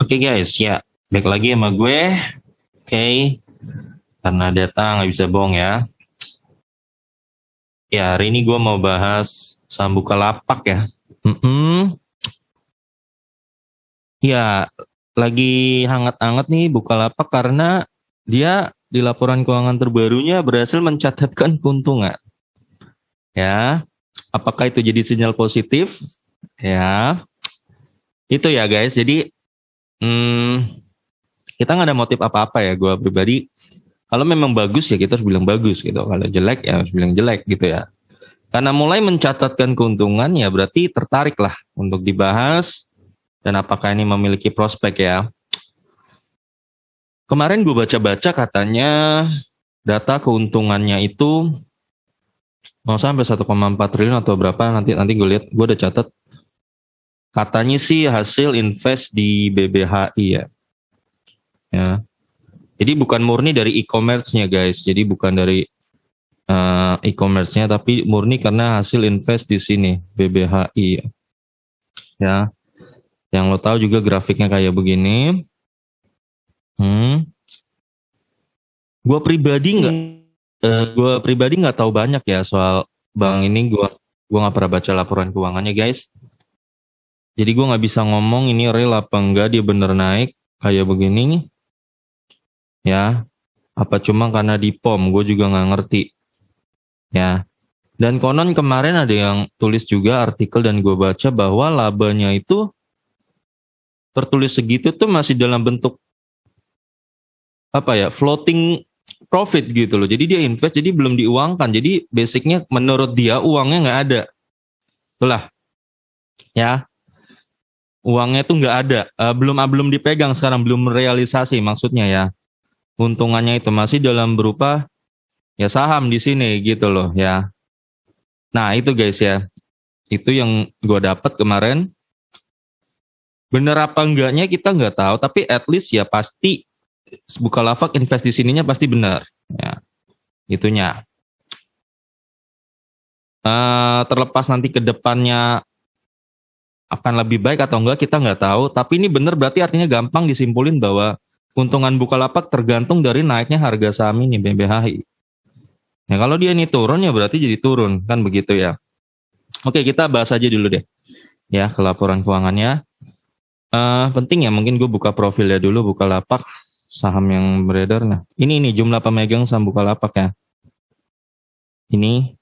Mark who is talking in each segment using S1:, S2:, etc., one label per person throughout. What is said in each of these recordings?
S1: Oke guys, ya, back lagi sama gue. Oke, karena data nggak bisa bohong ya. Ya, hari ini gue mau bahas saham Bukalapak ya. Ya, lagi hangat-hangat nih Bukalapak karena dia di laporan keuangan terbarunya berhasil mencatatkan keuntungan. Ya, apakah itu jadi sinyal positif? Ya, itu ya guys. Jadi kita nggak ada motif apa-apa ya. Gue pribadi, kalau memang bagus ya kita harus bilang bagus gitu. Kalau jelek ya harus bilang jelek gitu ya. Karena mulai mencatatkan keuntungan ya berarti tertarik lah untuk dibahas dan apakah ini memiliki prospek ya. Kemarin gue baca-baca katanya data keuntungannya itu mau sampai 1,4 triliun atau berapa, nanti gue lihat, gue udah catat. Katanya sih hasil invest di BBHI ya. Ya. Jadi bukan murni dari e-commerce-nya guys. Jadi bukan dari e-commerce-nya, tapi murni karena hasil invest di sini BBHI ya. Yang lo tahu juga grafiknya kayak begini. Gue pribadi nggak tahu banyak ya soal bank ini. Gue nggak pernah baca laporan keuangannya guys. Jadi gue nggak bisa ngomong ini real apa enggak dia bener naik kayak begini ya. Apa cuma karena di POM, gue juga nggak ngerti ya. Dan konon kemarin ada yang tulis juga artikel dan gue baca bahwa labanya itu tertulis segitu tuh masih dalam bentuk apa ya, floating profit gitu loh. Jadi dia invest, jadi belum diuangkan. Jadi basicnya menurut dia uangnya nggak ada. Itulah ya, uangnya tuh nggak ada, belum dipegang sekarang, belum realisasi maksudnya ya. Untungannya itu masih dalam berupa ya saham di sini gitu loh ya. Nah itu guys ya, itu yang gue dapat kemarin. Bener apa enggaknya kita nggak tahu, tapi at least ya pasti Bukalapak invest di sininya pasti benar ya, itunya. Terlepas nanti ke depannya akan lebih baik atau enggak kita nggak tahu, tapi ini benar berarti artinya gampang disimpulin bahwa keuntungan Bukalapak tergantung dari naiknya harga saham ini BBHI. Ya kalau dia ini turun ya berarti jadi turun kan begitu ya. Oke, kita bahas aja dulu deh ya ke laporan keuangannya. Penting ya, mungkin gue buka profilnya dulu Bukalapak, saham yang beredar. Nah ini jumlah pemegang saham Bukalapak ya. Ini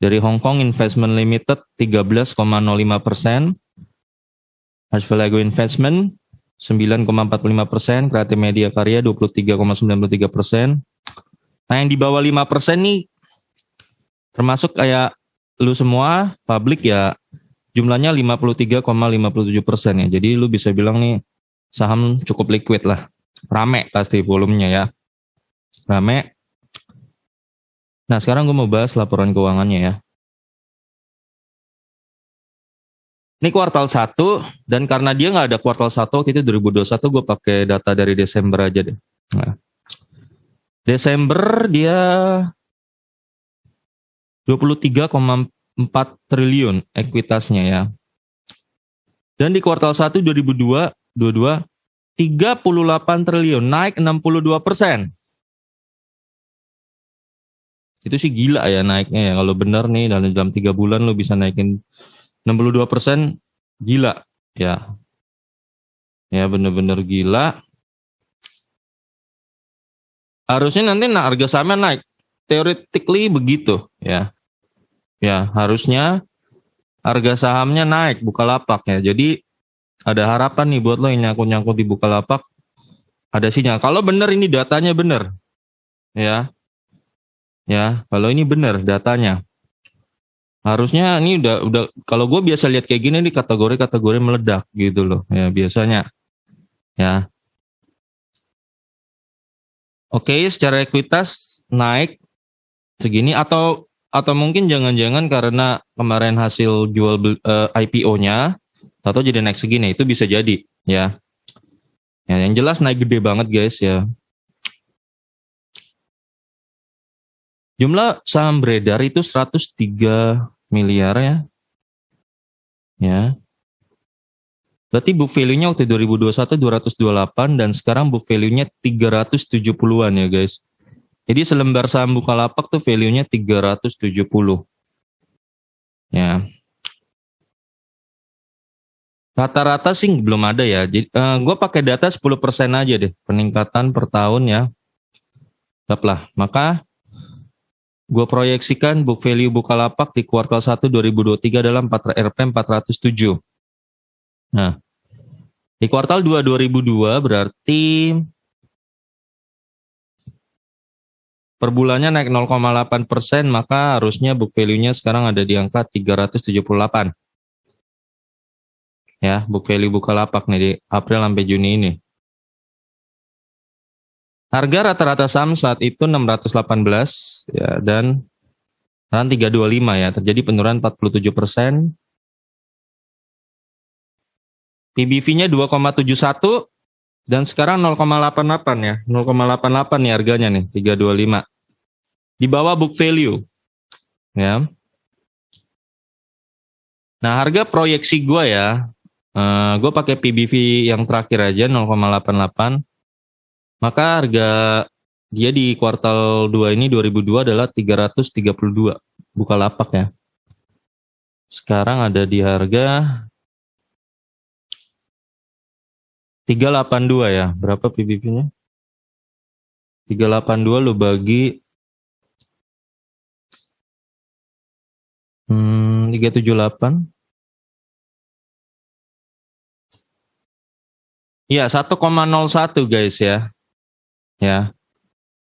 S1: dari Hong Kong Investment Limited 13,05%, Archipelago Investment 9,45%, Kreatif Media Karya 23,93%. Nah yang di bawah 5% nih termasuk kayak lu semua, publik ya, jumlahnya 53,57% ya. Jadi lu bisa bilang nih saham cukup liquid lah. Rame pasti volumenya ya. Rame. Nah sekarang gue mau bahas laporan keuangannya ya. Ini kuartal 1, dan karena dia nggak ada kuartal 1 waktu itu 2021, gue pakai data dari Desember aja deh. Nah, Desember dia 23,4 triliun ekuitasnya ya. Dan di kuartal 1 2022 38 triliun, naik 62%. Itu sih gila ya naiknya ya. Kalau benar nih dalam 3 bulan lo bisa naikin 62%, gila ya. Ya benar-benar gila. Harusnya nanti harga sahamnya naik. Theoretically begitu ya. Ya harusnya harga sahamnya naik Bukalapak ya. Jadi ada harapan nih buat lo yang nyangkut-nyangkut di Bukalapak. Ada sinyal. Kalau benar ini datanya benar ya. Ya, kalau ini benar datanya. Harusnya ini udah kalau gue biasa lihat kayak gini nih kategori-kategori meledak gitu loh ya biasanya. Ya. Oke, secara ekuitas naik segini atau mungkin jangan-jangan karena kemarin hasil jual IPO-nya atau jadi naik segini, itu bisa jadi ya. Ya yang jelas naik gede banget guys ya. Jumlah saham beredar itu 103 miliar ya. Ya. Berarti book value-nya waktu 2021 228 dan sekarang book value-nya 370-an ya guys. Jadi selembar saham Bukalapak tuh value-nya 370. Ya. Rata-rata sih belum ada ya. Jadi gue pakai data 10% aja deh peningkatan per tahun ya. Tetaplah. Maka gue proyeksikan book value Bukalapak di kuartal 1 2023 dalam RP 407. Nah, di kuartal 2 2002 berarti per bulannya naik 0,8%, maka harusnya book value-nya sekarang ada di angka 378. Ya, book value Bukalapak nih di April sampai Juni ini. Harga rata-rata saham saat itu 618 ya, dan sekarang 325 ya, terjadi penurunan 47%. PBV-nya 2,71 dan sekarang 0,88 ya. 0,88 nih harganya nih, 325. Di bawah book value. Ya. Nah, harga proyeksi gue ya, gue pakai PBV yang terakhir aja 0,88. Maka harga dia di kuartal 2 ini 2002 adalah 332 Bukalapak ya. Sekarang ada di harga 382 ya. Berapa PBV-nya? 382 lu bagi 378. Iya, 1,01 guys ya. Ya.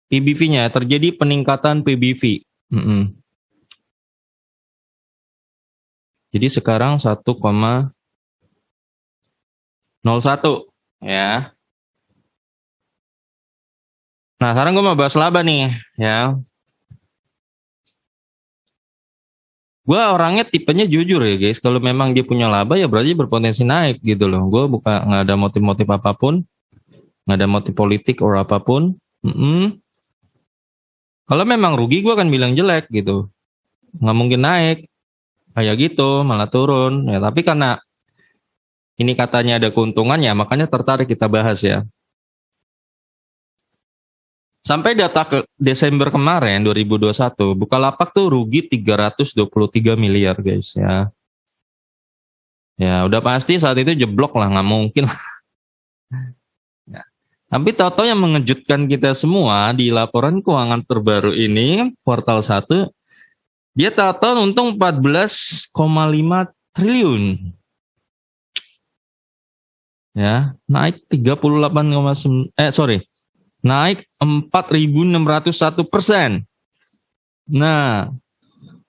S1: PBV-nya terjadi peningkatan PBV. Jadi sekarang 1,01 ya. Nah, sekarang gue mau bahas laba nih ya. Gue orangnya tipenya jujur ya guys. Kalau memang dia punya laba ya berarti berpotensi naik gitu loh. Gue bukan nggak ada motif-motif apapun, nggak ada motif politik or apapun. Kalau memang rugi gue akan bilang jelek gitu. Nggak mungkin naik kayak gitu, malah turun. Ya tapi karena ini katanya ada keuntungannya, makanya tertarik kita bahas ya. Sampai data ke Desember kemarin 2021, Bukalapak tuh rugi 323 miliar guys ya. Ya udah pasti saat itu jeblok lah, nggak mungkin. Ya. Tapi tahu-tahu yang mengejutkan kita semua di laporan keuangan terbaru ini, kuartal 1, dia tahu-tahu untung 14,5 triliun. Ya, naik 38,9, naik 4.601%. Nah,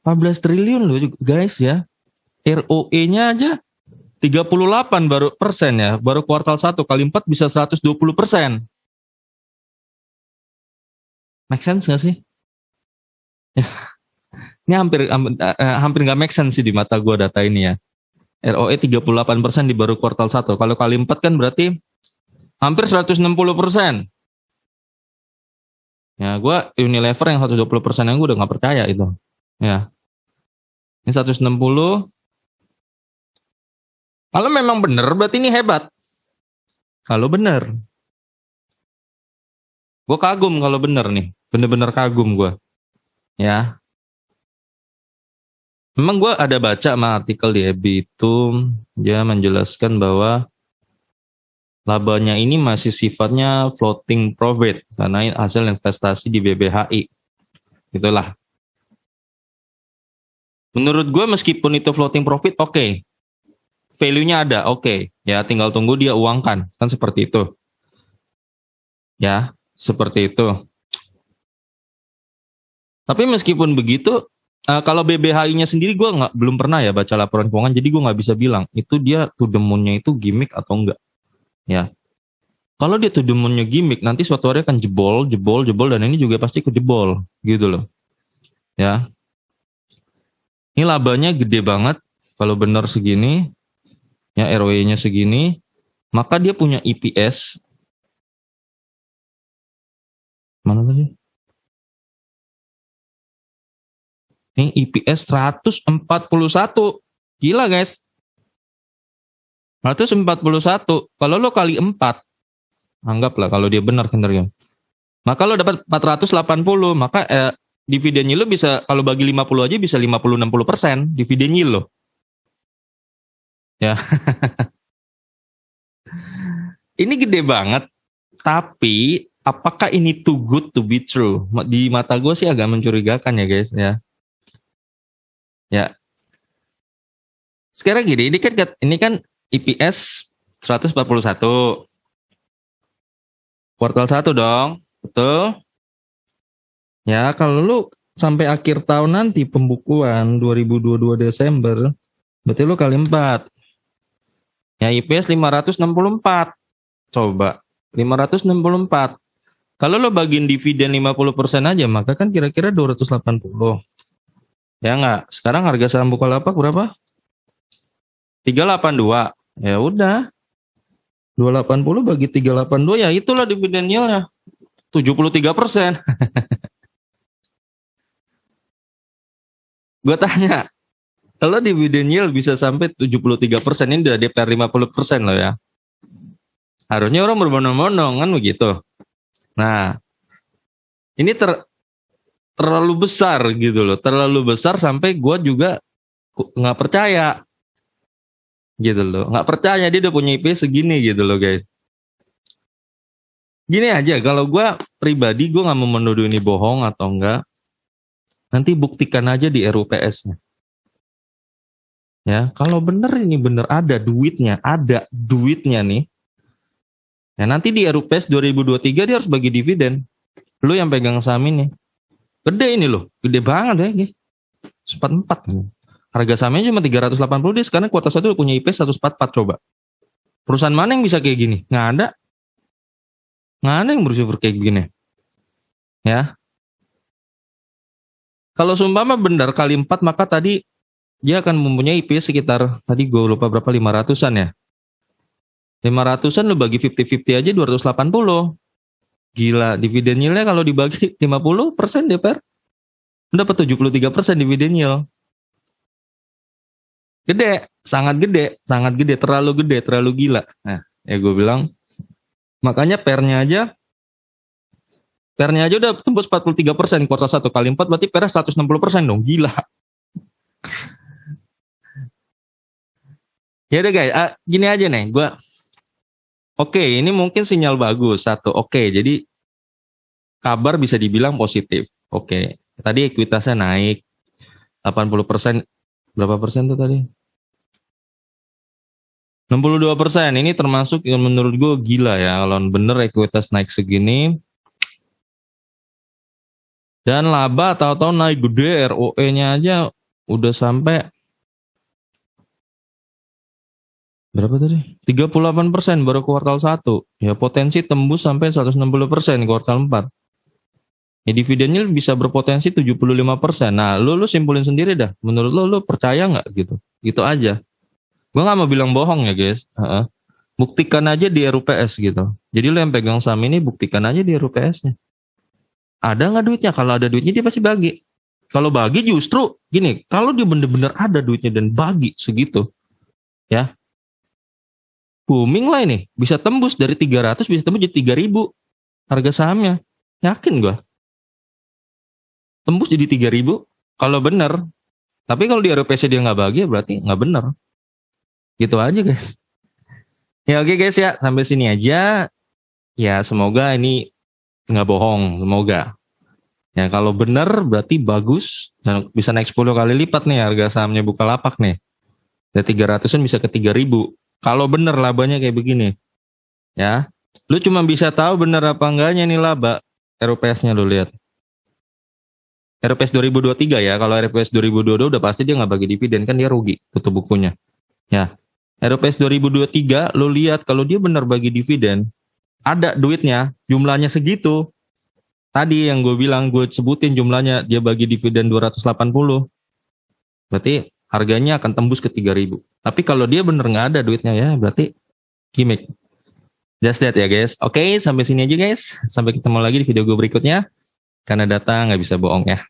S1: 14 triliun loh guys ya. ROE-nya aja 38 baru persen ya. Baru kuartal 1 kali 4 bisa 120%. Make sense nggak sih? Ya, ini hampir nggak make sense sih di mata gue data ini ya. ROE 38% di baru kuartal 1. Kalau kali 4 kan berarti hampir 160%. Ya, gue Unilever yang 120% yang gue udah nggak percaya itu. Ya, ini 160. Kalau memang benar, berarti ini hebat. Kalau benar, gue kagum kalau benar nih, bener-bener kagum gue. Ya, memang gue ada baca sama artikel di EBI itu, dia menjelaskan bahwa labanya ini masih sifatnya floating profit karena hasil investasi di BBHI. Itulah. Menurut gue meskipun itu floating profit, oke. Value-nya ada, oke. Ya, tinggal tunggu dia uangkan. Kan seperti itu. Ya, seperti itu. Tapi meskipun begitu, kalau BBHI-nya sendiri gue belum pernah ya baca laporan keuangan, jadi gue nggak bisa bilang itu dia to the moon-nya itu gimmick atau enggak. Ya, kalau dia to the moon-nya gimmick, nanti suatu hari akan jebol, dan ini juga pasti ikut jebol, gitu loh. Ya, ini labanya gede banget, kalau benar segini, ya ROE-nya segini, maka dia punya EPS. Mana tadi? Ini EPS 141. Gila guys. 141. Kalau lo kali 4, anggaplah kalau dia benar kinerja, maka lo dapat 480. Maka dividen yield lo bisa, kalau bagi 50 aja bisa 50-60% dividen yield lo. Ya. Ini gede banget. Tapi apakah ini too good to be true? Di mata gue sih agak mencurigakan ya guys ya. Ya. Sekarang gini, ini kan EPS 141. Kuartal 1 dong. Betul? Ya, kalau lu sampai akhir tahun nanti pembukuan 2022 Desember, berarti lu kali 4. Ya, EPS 564. Coba, 564. Kalau lo bagiin dividen 50% aja, maka kan kira-kira 280. Ya enggak? Sekarang harga saham Bukalapak berapa? 382. Ya udah. 280 bagi 382, ya itulah dividen yieldnya. 73%. Gue tanya, kalau dividen yield bisa sampai 73%, ini udah DPR 50% loh ya. Harusnya orang berbondong-bondong kan begitu. Nah, ini terlalu besar gitu loh. Terlalu besar sampai gue juga nggak percaya. Gitu loh. Nggak percaya dia udah punya IP segini gitu loh guys. Gini aja, kalau gue pribadi, gue nggak mau menuduh ini bohong atau enggak. Nanti buktikan aja di RUPS-nya. Ya, kalau bener ini bener ada duitnya nih. Ya, nanti di RUPS 2023 dia harus bagi dividen. Lu yang pegang saham ini. Gede ini loh, gede banget ya. 144. Harga sahamnya cuma 380, dia sekarang kuartal 1 punya IP 144 coba. Perusahaan mana yang bisa kayak gini? Nggak ada. Nggak ada yang berusaha kayak gini. Ya. Kalau sumpama benar kali 4, maka tadi dia akan mempunyai IP sekitar, tadi gue lupa berapa, 500-an ya. 500-an lu bagi 50-50 aja 280. Gila, dividen yieldnya kalau dibagi 50% DPR dapat 73% dividen yield. Gede, sangat gede, terlalu gila. Nah, ya gue bilang, makanya pernya aja udah tembus 43%, kuartal 1 kali 4 berarti pernya 160% dong, gila. Ya udah guys, gini aja nih, gue oke, ini mungkin sinyal bagus satu. Oke, jadi kabar bisa dibilang positif. Oke, tadi ekuitasnya naik 80%. Berapa persen tuh tadi? 62%. Ini termasuk yang menurut gue gila ya. Kalau bener ekuitas naik segini. Dan laba tahu-tahu naik gede, ROE-nya aja udah sampai berapa tadi? 38% baru kuartal 1. Ya potensi tembus sampai 160% kuartal 4. Ya dividennya bisa berpotensi 75%. Nah, lu simpulin sendiri dah. Menurut lu percaya nggak gitu? Gitu aja. Gue nggak mau bilang bohong ya guys. Buktikan aja di RUPS gitu. Jadi lu yang pegang saham ini buktikan aja di RUPS-nya. Ada nggak duitnya? Kalau ada duitnya dia pasti bagi. Kalau bagi justru gini, kalau dia bener-bener ada duitnya dan bagi segitu, ya booming lah ini. Bisa tembus dari 300 bisa tembus jadi 3.000 harga sahamnya. Yakin gue. Tembus jadi 3.000 kalau bener. Tapi kalau di RUPS dia nggak bagi berarti nggak bener. Gitu aja guys. Ya oke guys ya, sampai sini aja. Ya semoga ini nggak bohong, semoga. Ya kalau bener berarti bagus. Dan bisa naik 10 kali lipat nih harga sahamnya Bukalapak nih. Dari 300-an bisa ke 3.000. Kalau bener labanya kayak begini. Ya. Lu cuma bisa tahu bener apa enggaknya nih laba. RUPS-nya lu lihat. RUPS 2023 ya. Kalau RUPS 2022 udah pasti dia nggak bagi dividen, kan dia rugi tutup bukunya. Ya. RUPS 2023 lu lihat kalau dia bener bagi dividen, ada duitnya, jumlahnya segitu. Tadi yang gue bilang, gue sebutin jumlahnya, dia bagi dividen 280. Berarti harganya akan tembus ke 3.000. Tapi kalau dia bener nggak ada duitnya ya, berarti gimmick. Just that ya guys. Oke, sampai sini aja guys. Sampai ketemu lagi di video gue berikutnya. Karena data nggak bisa bohong ya.